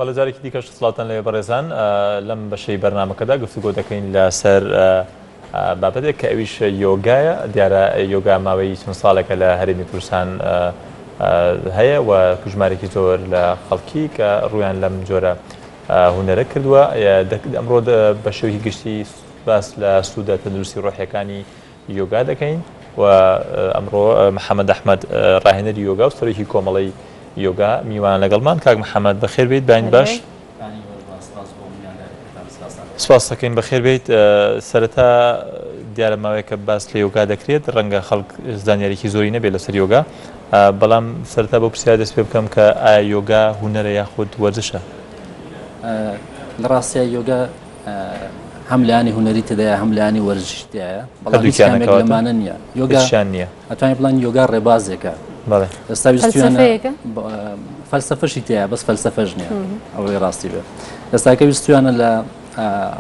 بەڵێ جارێکی دیکەش سڵاتەن لێ بەڕێزان لەم بەشەی بەرنامەکەدا گفتوگۆ دەکەین لەسەر بابەتێک کە ئەویش یۆگایە دیارە یۆگا ماوەی چەند ساڵێکە لە هەرێمی کوردستان هەیە و کوژمارێکی زۆر لە خەڵکی کە ڕویان لەم جۆرە هونەرە کردووە ئەمڕۆ بە شێوەیەکی گشتی باس لە سوودە تەندروستی ڕۆحیەکانی یۆگا دەکەین و ئەمڕۆ محەممەد ئەحمەد ڕاهێنەری یۆگا و سەرۆکی کۆمەڵی یۆگا میوان لەگەڵمان کاک محەممەد بەخێر بیت باین باش سپاس دەکەین بەخێر بیت سەرەتا دیارە ماوەیەکە باس لە یۆگا دەکرێت ڕەنگە خەڵک زانیاریی زۆری نەبێت لەسەر یۆگا بەڵام سەرەتا بۆ پرسیار دەست پێ بکەم کە ئایا یۆگا هونەرە یاخود وەرزشە لە ڕاستیە یۆگا هەم لایانی هونەری تدایە هەم لایانی وەرزشتایە بەڵام هیچ کامێک لەمانە نییە یۆگا نییە ئەتوانین بڵێن یۆگا ڕێبازێکە ئێستا فەلسەفەشی تەیە بەس فەلسەفەش نییە ئەوەی ڕاستی بێت ئێستاکە ویستویانە لە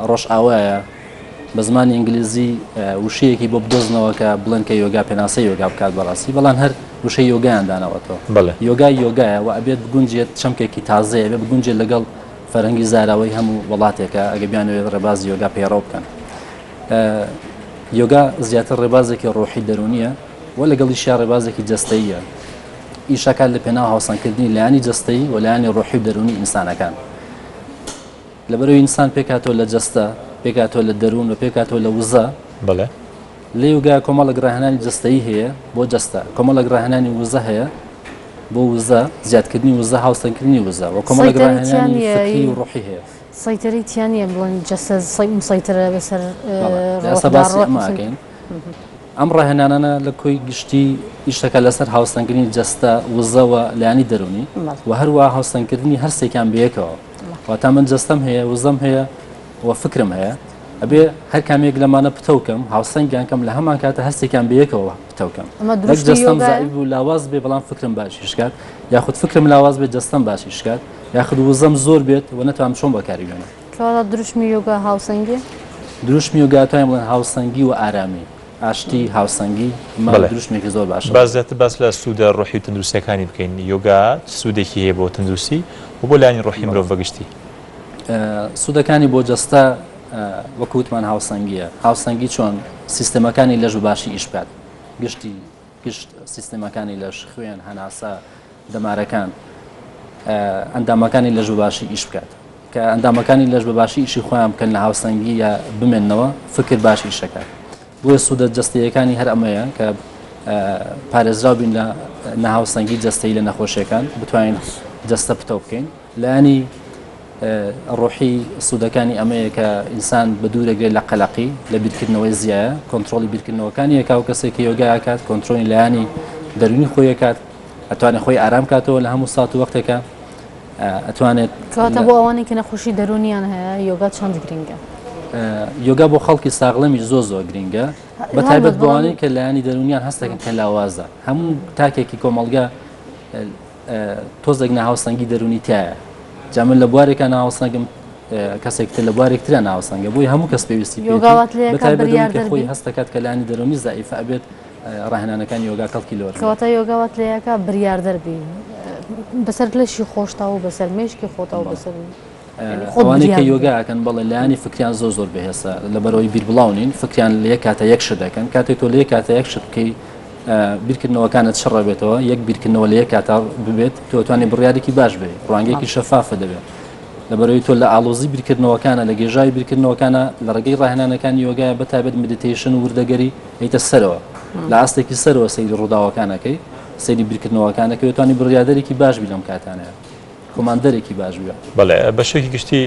ڕۆژئاوایە بە زمانی ئینگلیزی وشەیەکی بۆ بدۆزنەوە کە بڵێن کە یۆگا پێناسەی یۆگا بکات بەڕاستی بەڵام هەر وشەی یۆگایان داناوەتەوە یۆگای یۆگایە و ئەبێت بگونجێت چەمکێکی تازەیە بێ بگونجێت لەگەڵ فەرهەنگی زاراوەی هەموو وڵاتێکە ئەگە بیانوێت ڕێبازی یۆگا پەیڕەو بکەن یۆگا زیاتر ڕێبازێکی ڕۆحی دەرونیە و لەگەڵیشیا ڕێبازێکی جەستەییە ئیشەکان لە پێناو هاوسانکردنی لایانی جەستەیی و لایانی ڕۆحی و دەرونی ئینسانەکان لەبەرەوەی ئینسان پێکاتەوە لە جەستە پێکاتەوە لە دەروون و پێکاتەوە لە وزە لە یۆگا کۆمەڵە گڕاهێنانی جەستەیی هەیە بۆ جەستە کۆمەڵە گڕاهێنانی وزە هەیە بۆ وزە زیادکردنی وزە هاوسەنگکردنی وزە و کۆمەڵە گڕاهێنانی فکری و ڕۆحی هەیە سەیتەری تیانە بڵێن جەستە مسەیترە بەسەر ئێستا باسی ئەماکەین ئەم ڕاهێنانانە لە کۆی گشتی ئیشەکە لەسەر هاوسەنگکردنی جەستە وزەوە لایانی دەرونی و هەروە هاوسەنگکردنی هەر سێکیان بەیەکەوە واتە من جەستەم هەیە وزەم هەیە و فکرم هەیە ئەبێ هەر کامێک لەمانە پتەوکەم هاوسەنگیان کەم لە هەمان کاتە هەستێکیان بەیەکەوە پتەوکەم جەستەم زائیب و لاواز بێ بەڵام فکرم باشیشکات یاخود فکرم لاواز بێت جەستەم باشیشکات یاخود وزەم زۆر بێت و نەتوانم چۆن بەکاری بێنم کەواتە دروشمی یۆگا هاوسەنگی دروشمی یۆگا توانین بڵێن هاوسەنگی و ئارامی ئاشتی هاوسەنگی دروشمێکی زۆر باشە بازێتە باس لە سوودە ڕۆحی و تەندروستیەکانی بکەین یۆگا سوودێکی هەیە بۆ تەندروستی و بۆ لایانی ڕۆحی مرۆڤ بەگشتی سوودەکانی بۆ جەستە وەکوتمان هاوسەنگیە هاوسەنگی چۆن سیستەمەکانی لەژ و باشی ئیش بکات گشت سیستەمەکانی لەش خوێن هەناسە دەمارەکان ئەندامەکانی لەژ و باشی ئیش بکات کە ئەندامەکانی لەژ بە باشی ئیشی خۆیان بکەن لە هاوسەنگی یا بمێنەوە فکر باشی ئیشەکات بۆیە سوودە جەستەیەکانی هەر ئەمەیە کە پارێزراو بین لە نەهاوسەنگی جەستەی لە نەخۆشیەکان بتوانین جەستە پتە بکەین لایانی ڕۆحی سوودەکانی ئەمەیە کە ئینسان بە دوورەگرێت لە قەلەقی لە بیرکردنەوەی زیایە کۆنتترۆلی بیرکردنەوەکانی یەکا و کەسێک کە یۆگاکات کۆنتترۆلی لایانی دەرونی خۆیەکات ئەتوانێت خۆی ئارام کاتەوە لە هەموو سات و وەختێکە ئەتوانێت کەواتە بۆ ئەوانەی کە نەخۆشی دەرونیان هەیە یۆگا چەند گرنگە یۆگا بۆ خەڵکی ساغڵەمی زۆر گرنگە بە تایبەت بۆوانەی کە لایانی دەرونیان هەستەکەن کە لاوازە هەموو تاکێکی کۆمەڵگا تۆزێک ناهاوسەنگی دەرونی تایە جامن لە بوارێکە ناوەسەنگم کەسێکتر لە بوارێکترە ناوەسەنگە بۆی هەموو کەس پێویستی خۆی هەستەکات کە لایانی دەرونی زائیفە ئەبێت ڕاهێنانەکانی یۆگا کەڵکی لۆر کەواتە یۆگاوات لەیەکە بڕیار دەربی بەسەر لەشی خۆشتاوە بەسەر مێشکی خۆتەوە بەسەر ئەوانەی کە یۆگاکەن بەڵێ لایانی فکریان زۆر بەهێسە لەبەرەوەی بیر بڵاونین فکریان لە یەک کاتە یەک شت دەکەن کاتێک تۆ لە یەک کاتە یەک شت بکەی بیرکردنەوەکانت شڕە بێتەوە یەک بیرکردنەوە لە یەک کاتا ببێت تۆ توانێت بڕیارێکی باش بێت ڕوانگەیەکی شەفافە دەبێت لەبەرەوەی تۆ لە ئاڵۆزی بیرکردنەوەکانە لە گێژاوی بیرکردنەوەکانە لە ڕێگەی ڕاهێنانەکانی یۆگایە بەتایبەت مدیتیشن و وردەگەری ئەیتە سەرەوە لە ئاستێکی سەرەوە سەیری ڕووداوەکانەکەی سەیری بیرکردنەوەکانەکە توانی بڕیادەرێکی باش بی لەم کاتانەیە کۆماندەرێکی باش بێت بەڵێ بە شێوەیەکی گشتی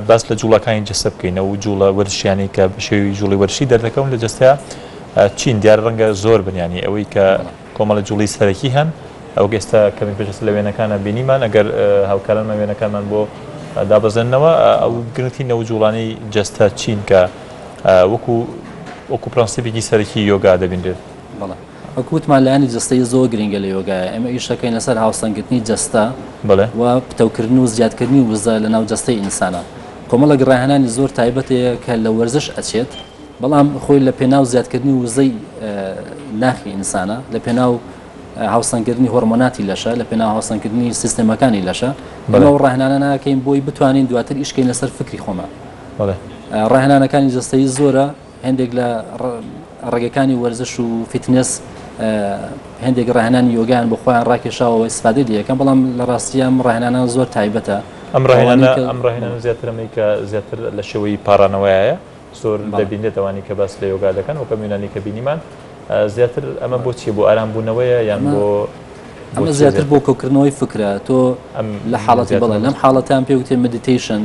باس لە جوڵەکانی جەستە بکەینەوە و جوڵە وەرزشیانی کە بە شێوی جوڵی وەرشی دەردەکەون لە جەستەیە چین دیار ڕەنگە زۆر بنیانی ئەوەی کە کۆمەڵە جوڵی سەرەکی هەن ئەو گەستا کەمی پێشست لە وێنەکانە بینیمان ئەگەر هاوکارانمە وێنەکانمان بۆ دابەزێنەوە ئەو گرنگی نەوە جوڵانی جەستە چین کە وەکو پرەنسیپێکی سەرەکی یۆگا دەبینرێت وەکوتمان لایانی جەستەی زۆر گرنگە لە یۆگایە ئێمە ئیشەکەین لەسەر هاوسەنگرتنی جەستە و پتەوکردن و زیادکردنی وزە لە ناو جەستەی ئینسانە کۆمەڵە گڕاهێنانی زۆر تایبەتەیە کە لە وەرزش ئەچێت بەڵام خۆی لە پێناو زیادکردنی وزەی ناخی ئینسانە لە پێناو هاوسانکردنی هۆرمۆناتی لەشە لە پێناو هاوسانکردنی سیستەمەکانی لەشە ئەمە ڕاهێنانە ناکەین بۆی بتوانین دواتر ئیشکەین لەسەر فکری خۆمان ڕاهێنانەکانی جەستەیی زۆرە هەندێک لە ڕێگەکانی وەرزش و فیتنس هەندێک ڕاهێنانی یۆگایان بۆ خۆیان ڕاکێشاوەوە استفادەی لەکەم بەڵام لە ڕاستیان ڕاهێنانە زۆر تایبەتە ئەم ڕاهێنانە زیاتر ئەمریکا زیاتر لە شێوەی پارانەوەیە زۆر دەبینێت ئەوانی کە باس لە یۆگا دەکەن و کەمیونانی کە بینیمان زیاتر ئەمە بۆچی بۆ ئارامبوونەوەیە یان بۆ ئەمە زیاتر بۆ کۆکردنەوەی فکرە تۆ لە حاڵەتی بەڵێ لەم حاڵەتان پێ وتێ مدیتیشن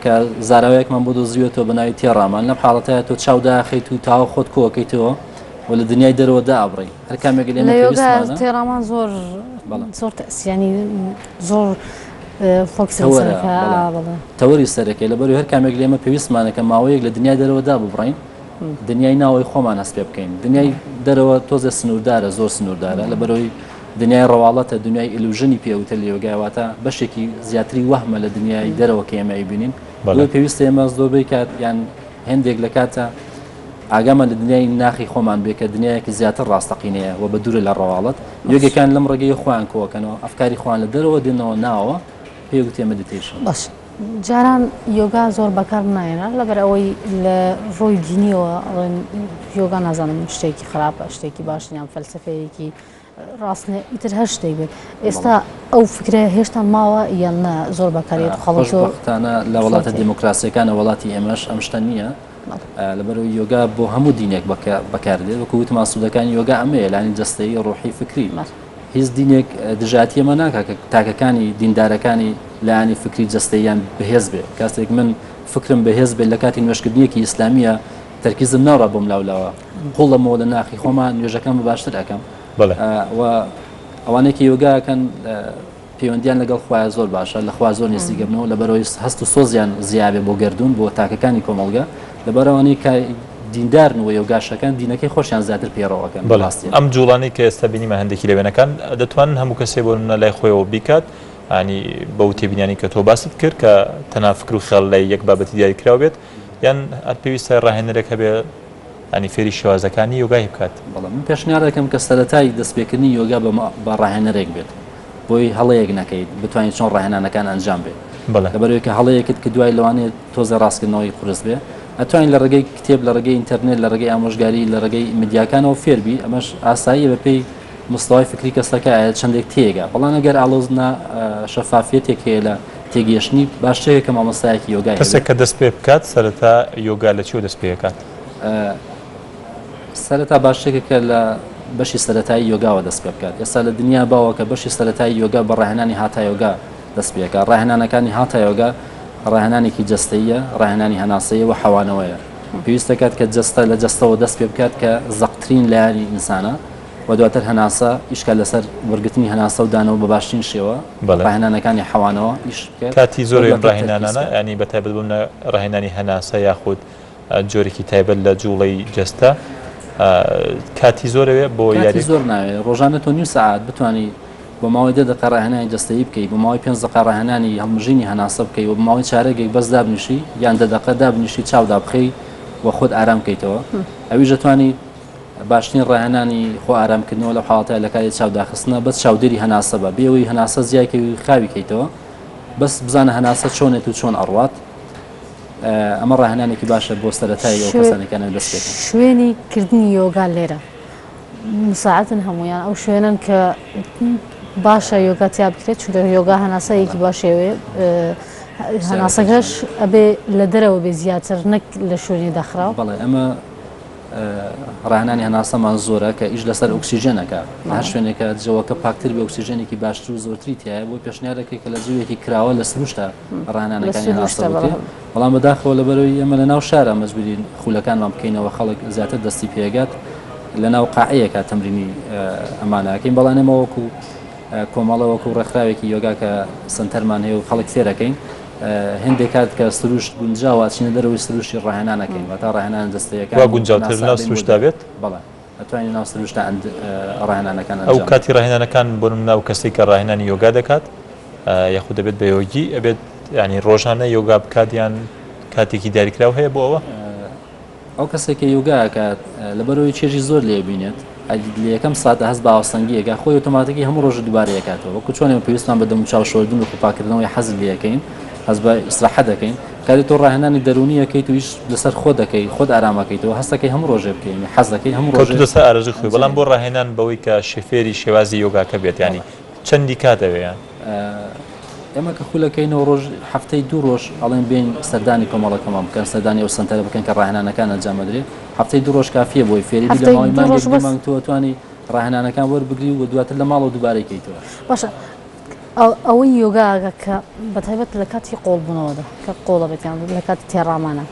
کە زاراوەیەکمان بۆ دۆزیوێتەوە بە ناوی تێڕامان لەم حاڵەتەیە تۆ چاوداخیت و تاوە خۆت کۆکەیتەوە و لە دنیای دەرەوە دابڕی هەر کامێک لە یۆگا تێڕامان زۆر زۆر تەسیانی زۆر تەوەری سەرەکەی لەبەر هەر کامێک لێمە پێویستمانە کە ماوەیەک لە دنیای دەرەوەدا ببڕین دنیای ناوەی خۆمان هەست پێ بکەین دنیای دەرەوە تۆزە سنووردارە زۆر سنووردارە لەبەرەوەی دنیای ڕەواڵەتە دنیای ئیلوژنی پێوتە لە یۆگاواتە بەشێکی زیاتری وەهمە لە دنیای دەرەوە کە ئێمە بینین بۆ پێویستە ئێمە زۆربەی کات یان هەندێک لە کاتە ئاگامە لە دنیای ناخی خۆمان بێ کە دنیایەکی زیاتر ڕاستەقینەیە و بە دوورە لە ڕەواڵەت یۆگەکان لەم ڕێگەی خۆیان کۆکەنەوە ئەفکاری خۆیان لە دەرەوە دێنەوە ناوە پێوتێ مدیتیشن باش جاران یۆگا زۆر بەکار نایێنە لەبەر ئەوەی لە ڕۆی دینیەوە یۆگا نازانم شتێکی خراپە شتێکی باشیان فەلسفەیەکی ڕاستنێ ئیتر هەر شتێک بێت ئێستا ئەو فکرە هێشتا ماوە یان نە زۆر بەکارێت خەڵکتانە لە وڵاتە دیموکراسیەکانە وڵاتی ئێمەش ئەم شتە نییە لەبەرەوەی یۆگا بۆ هەموو دینێک بەکاردێت وەکو وتما سوودەکانی یۆگا ئەمەیە لانی جەستەیی ڕۆحی فکری هیچ دینێک دژاتیەمە ناکە کە تاکەکانی دیندارەکانی لایانی فکری جەستەییان بەهێز بێ کاتێک من فکرم بەهێز بێت لە کاتی نوێشکردنیەکی ئیسلامیە تەرکیزم ناڕە بۆم لاولەوە قوڵەمەوە لە ناخی خۆمان نوێژەکەم بە باشتر ئەەکەم و ئەوانێکی یۆگاکەن پەیوەندیان لەگەڵ خوایە زۆر باشە لە خوا زۆر نزیکەبنەوە لەبەرەوەی هەست و سۆزیان زیابێ بۆ گردون بۆ تاکەکانی کۆمەڵگە لەبەرەوەی دیندارن و یۆگاشەکان دینەکەی خۆشیان زیاتر پێڕەوەکەن بەڵاستی ئەم جوڵانی کە ئێستا بینیمە هەندێکی لەوێنەکان دەتوانن هەموو کەسێ بۆ منە لای خۆیەوە بیکات ینی بەو تێبینیانی کە تۆ باست کرد کە تەنها فکر و خەڵ لای یەک بابەتی دیاری کراو بێت یان هەر پێویستە ڕاهێنەرێک هەبێ ینی فێری شێوازەکانی یۆگای بکات بەڵام من پێشنیار دەکەم کە سەرەتای دەستپێکردنی یۆگا بە ڕاهێنەرێک بێت بۆی هەڵەیەک نەکەیت بتوانین چۆن ڕاهێنانەکان ئەنجام بێت لەبەرەوەی کە هەڵەیەکت کە دوای لەوانێت تۆزە ڕاستکردنەوەی قورس بێ ئەتوانین لە ڕێگەی کتێب لە ڕێگەی ئینتەرنێت لە ڕێگەی ئامۆژگاری لە ڕێگەی میدیاکانەوە فێربی ئەمەش ئاسایی بەپێی مستەوای فکری کەسەکە چەندێک تێگە بەڵام ئەگەر ئاڵۆزنا شەفافیەتێک هەیە لە تێگەیشتنی باشترێکە کە مامۆستایەکی یۆگای کەسێک کە دەست پێ بکات سەرەتا یۆگا لە چی دەست پێکات سەرەتا باشترێکە کە لە بەشی سەرەتایی یۆگاوە دەست پێ بکات ئێستا لە دنیا باوە کە بەشی سەرەتایی یۆگا بە ڕاهێنانی هاتا یۆگا دەست پێکە ڕاهێنانەکانی هاتا یۆگا ڕاهێنانێکی جەستەیە ڕاهێنانی هەناسەیە و حەوانەوەیە پێویستە کات کە جەستە لە جەستەوە دەست پێ بکات کە زەقترین لایانی ئینسانە و دواتر هەناسە ئیشکە لەسەر وەرگرتنی هەناسە و دانەوە بە باشترین شێوە ڕاهێنانەکانی حەوانەوە ئیش بکات کاتی زۆر ڕاهێنانە ینی بەتایبەت بوون ڕاهێنانی هەناسە یاخود جۆرێکی تایبەت لە جوڵەی جەستە کاتی زۆرەوێ بۆ یاری زۆر ناوێت ڕۆژانە تۆ نیم سەعات بتوانانی بۆ ماوەی 10 دقیقە ڕاهێنانی جەستەیی بکەیت بۆ ماوەی 5 دقیقە ڕاهێنانی هەڵمژینی هەناسە بکەیت و بۆ ماوەی چارەگێک بەس دابنیشی یان 10 دقیقە دابنیشی چاودا بخەی و خۆت ئارام بکەیتەوە ئەویش دەتوانی باشترین ڕاهێنانی خۆ ئارامکردنەوە لە حاڵەتە لە کاری چاوداخستنە بەس چاودێری هەناسە بە بێەوەی هەناسە زیاکەوی خاوی کەیتەوە بەس بزانە هەناسە چۆنێت و چۆن ئەڕوات ئەمە ڕاهێنانێکی باشە بۆ سەرەتای ئەو کەسانێکانە دەست پێکەن شوێنی کردنی یۆگا لێرە مساعدن هەمویان ئەو شوێنن کە باشە یۆگا تیا بکرێت چونکە یۆگا هەناسەیەکی باشێوێ هەناسەکەش ئەبێ لە دەرەوە بێ زیاتر نەک لە شوێنی دەخراو بەڵێ ئەمە ڕاهێنانی هەناسەمان زۆرە کە ئیش لەسەر ئۆکسیژەنەکە هەر شوێنێکە جەوەکە پاکتر بێ ئۆکسیژەنێکی باشتر و زۆرتری تایە بۆ پێشنیارەکەی کە لە جوێکی کراوە لە سروشتە ڕاهێنانەکانی هەناسە بکرێت بەڵام بەداخەوە لەبەرەوەی ئەمە لە ناو شارە مەجبورین خولەکانمان بکەینەوە خەڵک زیاتر دەستی پێگات لە ناو قاعەیەکە تەمرینی ئەمانەکەین بەڵام ئێمە وەکو کۆمەڵە وەکو ڕێکخراوێکی یۆگا کە سنتەرمان هەیە و خەڵک فێرەکەین هەندێک کات کە سروشت گونجاوە چینە دەرەوەی سروشتی ڕاهێنانەکەین و تا ڕاهێنان دەستەیەەکە گونجاوتر ناو سروشتا بێت بەڵێ ئەتوانین ناو سروشتا ڕاهێنانەکان ئەو کاتی ڕاهێنانەکان بۆ ناو کەسێک کە ڕاهێنانی یۆگا دەکات یاخود دەبێت بە یۆگی ئەبێت ینی ڕۆژانە یۆگا بکات یان کاتێکی دیاریکراو هەیە بۆ ئەوە ئەو کەسێکی یۆگاکات لەبەرەوەی چێژی زۆر لێ بینێت لە یەکەم ساتە هەست بە ئاوسەنگیەکە خۆی ئۆتۆماتیکی هەموو ڕۆژ دووبارە یەکاتەوە وەکو چۆن پێویستمان بە دەم چاو شۆردن و خۆپاکردنەوەی حەز لێ یەکەین هەز بە ئیسراحەت دەکەین کاری تۆ ڕاهێنانی دەرونی یەکەیت و هیچ لەسەر خۆ دەکەی خۆت ئارامەکەیتەوە هەستەکەی هەموو ڕۆژێ بکەین حەز دەکەی هەموو ڕۆژ لەسەر ئارەزوی خۆی بەڵام بۆ ڕاهێنان بەوەی کە شێفێری شێوازی یۆگاکە بێت ینی چەندی کاتەوەیان ئێمە کە خولەکەینەوە ڕۆژ هەفتەی دوو ڕۆژ ئەڵێن بین سەردانی کۆمەڵەکەمان بکەن سەردانی ئەو سنتەرە بکەن کە ڕاهێنانەکان ئەنجامەدرێت هەفتەی دوو ڕۆژ کافیە بۆی فێری لە ماوەی مانگ توانی ڕاهێنانەکان وەربگری و دواتر لە ماڵەوە دووبارەی کەیتەوە باشە ئەوەی یۆگاگە کە بەتایبەت لە کاتی قۆڵبوونەوەدا کە قۆڵە بێتیان لە کاتی تێڕامانە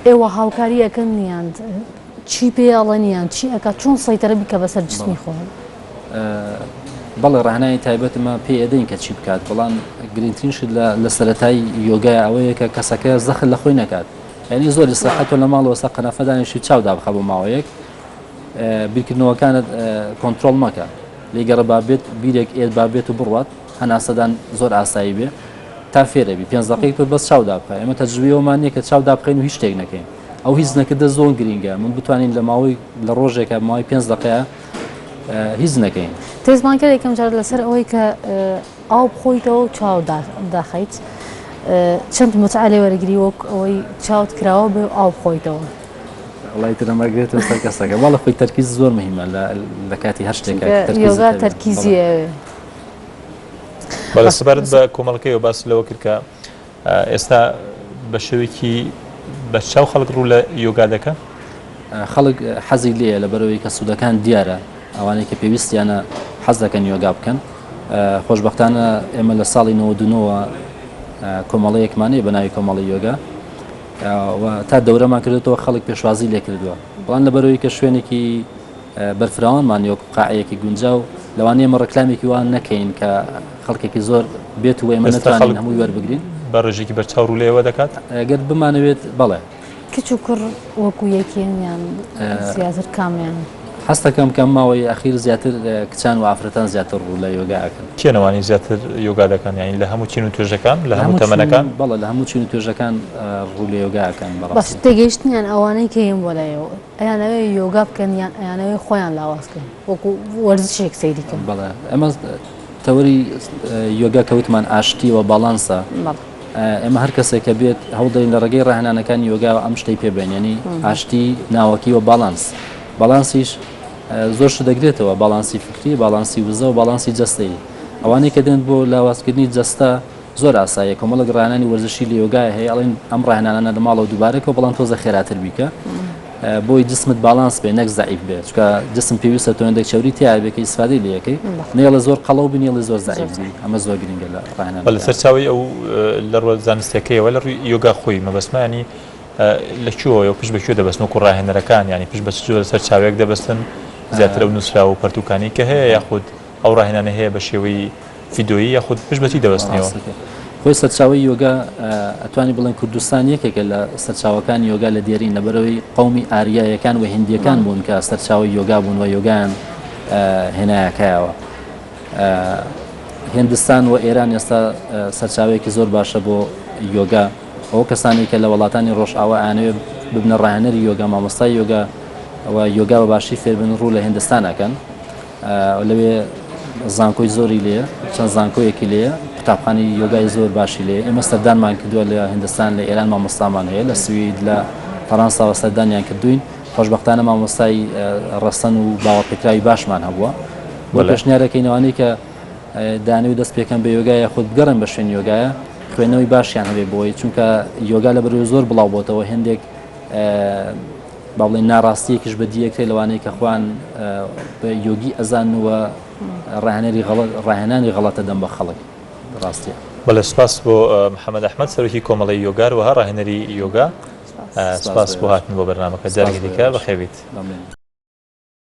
ئێوە هاوکاری ئەەکەن نیان چی پێڵەنیان چی ئەکات چۆن سەیتەرەبی کە بەسەر جسمی خۆن بەڵێ ڕاهێنانی تایبەتمە پێ ئەدەین کە چی بکات بەڵام گرنگترینش لە سەرەتای یۆگای ئەوەیە کە کەسەکە زەخل لە خۆی نکات یعنی زۆر ئیسراحەتەوە لە ماڵەوە سە قەنەفەدانیشی چاودا بخە بۆ ماوەیەک بیرکردنەوەکانت کۆنتترۆل مەکە لێگەڕە بابێت بیرێک ئێت بابێت و بڕات هەناسەدان زۆر ئاسایی بێ تا فێرەبی 5 دقیق تۆ بەس چاودا بکە ئێمە تەجروبەوەمان نییە کە چاودا بخەین و هیچ شتێک نەکەین ئەو هیچ نەکردە زۆر گرینگە من بتوانین لە ماوەی لە ڕۆژێکە ماوەی 5 دقیقە هیچ نەکەین تێزمان کرد یەکەم جار لەسەر ئەوەی کە ئاو بخۆیتەوە و چاو داخەیت چەند متعالێ وەرەگری وەک ئەوەی چاوت کراوە بێ ئاو بخۆیتەوە وڵی ترەمەگرێتەوە سەر کەسەکە وڵە خۆی تەرکیز زۆر مهمە لە کاتی هەر شتێکە یۆگا تەرکیزیە بەڵێ سەبارەت بە کۆمەڵەکەیەوە باس لەوە کرد کە ئێستا بە شێوەیەکی بە چاو خەڵک ڕوو لە یۆگا دەکە خەڵک حەزی لێە لە بەرەوەی کە سوودەکان دیارە ئەوانەی کە پێویستیانە حەز دەکەن یۆگا بکەن خۆشبەختانە ئێمە لە ساڵی 99ەوە کۆمەڵەیەکمانەیە بە ناوی کۆمەڵی یۆگا تا دەورەمان کردێتەوە خەڵک پێشوازی لێ کردووە بەڵام لە بەرەوەی کە شوێنێکی بەرفراوانمان یۆک قاعەیەکی گونجا و لەوانەیە ئێمە ڕەکلامێکی وان نەکەین کە خەڵکێکی زۆر بێت و ئێمە نەتوانین هەمووی وەربگرین بە ڕێژێکی بەرچاو ڕوو لێەوە دەکات ئەگەر بمانەوێت بەڵێ کچ و کوڕ وەکو یەکیان زیاتر کامیان هەست دەکەم کەم ماوەی ئەخیر زیاتر کچان و ئافرەتان زیاتر ڕوو لە یۆگاکەن کێنەوانی زیاتر یۆگا دەکەن یانی لە هەموو چین و توێژەکان لە هەموو تەمەنەکان بەڵێ لە هەموو چین و توێژەکان ڕوو لە یۆگاکەن بەس تێگەیشتنیان ئەوانەی کە هێم وەلایەوە ئەیانەوەی یۆگا بکەن یان ئەیانەوەی خۆیان لاوازکەن وەکو وەرزشێک سەیریکەن بەڵێ ئەمە تەوەری یۆگا کەوتمان ئاشتی و باڵانسە ئێمە هەر کەسێکە بێت هەوڵدەین لە ڕێگەی ڕاهێنانەکانی یۆگا ئەم شتەی پێبێن ینی ئاشتی ناوەکی و باڵانسیش زۆر شت دەگرێتەوە باڵانسی فکری باڵانسی وزە و باڵانسی جەستەی ئەوانەی کە دێن بۆ لاوازکردنی جەستە زۆر ئاسایە کۆمەڵک ڕاهێنانی وەرزشی لە یۆگای هەیە ئەڵێن ئەم ڕاهێنانە لە ماڵەوە دووبارەکەەوە بەڵام تۆزە خێراتر بیکە بۆی جسمت باڵانس بێ نەک زعیف بێت چکە جسم پێویستە تۆ هەندێک چاوری تیاابێکی ئیسفادەی لە یەکەی نێڵە زۆر قەڵەو بنێڵی زۆر زعیفی ئەمە زۆر گرنگە لە ڕاهێنان بە لەسەر چاوی ئەو لە ڕۆ زانستەکەیەوە لە ڕووی یۆگا خۆی مەبەسمانی لەکوێوە پشت بەکوێ دەبەستن و ڕاهێنەرەکان ینی پشت بە جۆ لەسەر چاوێک دەبەستن زیاتر ئەو نووسرا و پەرتوکانی کە هەیە یاخود ئەو ڕاهێنانە هەیە بە شێوەی ڤیدۆیی یاخود پشت بەچی دەبەستنەوە خۆی سەرچاوی یۆگا ئەتوانی بڵێن کوردستان یەکێکە لە سەرچاوەکان یۆگا لە دیێرین لە بەرەوەی قەومی ئاریایەکان و هندیەکان بوون کە سەرچاوی یۆگا بوون و یۆگایان هێنایەکایەوە هندستان و ئێران ئێستا سەرچاوێکی زۆر باشە بۆ یۆگا ئەو کەسانی کە لە وڵاتانی ڕۆژئاوا ئاانوێ ببنە ڕاهێنەری یۆگا مامۆستای یۆگا ئەوە یۆگا بە باشی فێربن ڕوو لە هندستانەکەن لەوێ زانکۆی زۆری لێ چەند زانکۆیەکی لێ قوتابخانی یۆگای زۆر باشی لێ ئێمە سەردانمان کردووە لە هندستان لە ئێران مامۆستامان هەیە لە سوید لە فەڕەنساوە سەردانیان کردوین خۆشبەختانە مامۆستای ڕەسەن و باوەڕپێکراوی باشمان هەبووە بۆ پێشنیارەکەینەوەی کە دانەوی دەست پێکەم بە یۆگایە خۆت بگەڕن بە شوێن یۆگایە خوێنەوەی باشیان هەبێ بۆی چونکە یۆگا لە بەروی زۆر بڵاو بۆتەوە هەندێک با بڵێن ناڕاستیەکیش بە دیەکرێ لەوانەیە کە خوان بە یۆگی ئەزان وە ڕاهێنانی غەڵەتە دەم بە خەڵک ڕاستیە بەڵێ سپاس بۆ محەممەد ئەحمەد سەرۆکی کۆمەڵی یۆگار وها ڕاهێنەری یۆگا سپاس بۆ هاتن بۆ بەرنامەکە جارێکی دیکە بەخێویت.